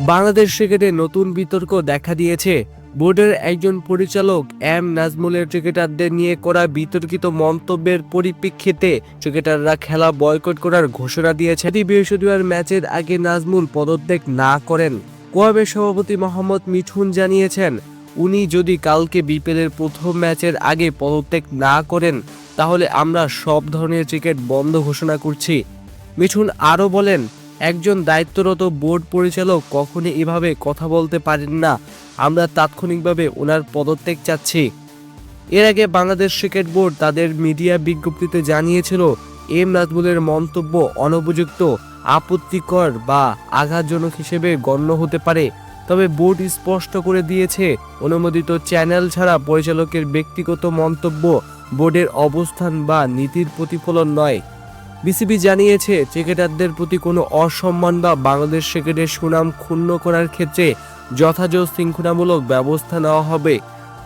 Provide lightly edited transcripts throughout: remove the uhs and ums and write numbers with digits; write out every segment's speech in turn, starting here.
বাংলাদেশ ক্রিকেটে নতুন বিতর্ক দেখা দিয়েছে। বোর্ডের একজন পরিচালক এম নাজমুলের ক্রিকেটারদের নিয়ে করা বিতর্কিত মন্তব্যের পরিপ্রেক্ষিতে ক্রিকেটাররা খেলা বয়কট করার ঘোষণা দিয়েছে। বৃহস্পতিবার ম্যাচের আগে নাজমুল পদত্যাগ না করেন। কোয়াবের সভাপতি মোহাম্মদ মিঠুন জানিয়েছেন, উনি যদি কালকে বিপিএলের প্রথম ম্যাচের আগে পদত্যাগ না করেন তাহলে আমরা সব ধরনের ক্রিকেট বন্ধ ঘোষণা করছি। মিঠুন আরও বলেন, একজন দায়িত্বরত বোর্ড পরিচালক কখনই এভাবে কথা বলতে পারেন না। আমরা তাৎক্ষণিকভাবে ওনার পদত্যাগ চাচ্ছি। এর আগে বাংলাদেশ ক্রিকেট বোর্ড তাদের মিডিয়া বিজ্ঞপ্তিতে জানিয়েছিল, এম নাজমুলের মন্তব্য অনুপযুক্ত, আপত্তিকর বা আঘাতজনক হিসেবে গণ্য হতে পারে। তবে বোর্ড স্পষ্ট করে দিয়েছে, অনুমোদিত চ্যানেল ছাড়া পরিচালকের ব্যক্তিগত মন্তব্য বোর্ডের অবস্থান বা নীতির প্রতিফলন নয়। বিসিবি জানিয়েছে, ক্রিকেটারদের প্রতি কোনো অসম্মান বা বাংলাদেশ ক্রিকেটের সুনাম ক্ষুণ্ণ করার ক্ষেত্রে যথাযথ শৃঙ্খলামূলক ব্যবস্থা নেওয়া হবে।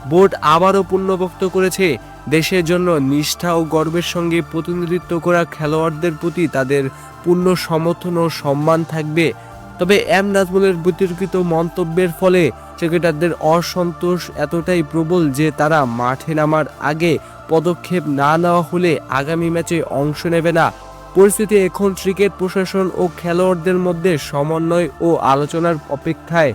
বোর্ড আবারও পুনর্ব্যক্ত করেছে, দেশের জন্য নিষ্ঠা ও গর্বের সঙ্গে প্রতিনিধিত্ব করা খেলোয়াড়দের প্রতি তাদের পূর্ণ সমর্থন ও সম্মান থাকবে। তবে এম নাজমুলের বিতর্কিত মন্তব্যের ফলে ক্রিকেটারদের অসন্তোষ এতটাই প্রবল যে তারা মাঠে নামার আগে পদক্ষেপ না নেওয়া হলে আগামী ম্যাচে অংশ নেবে না। পরিস্থিতি এখন ক্রিকেট প্রশাসন ও খেলোয়াড়দের মধ্যে সমন্বয় ও আলোচনার অপেক্ষায়।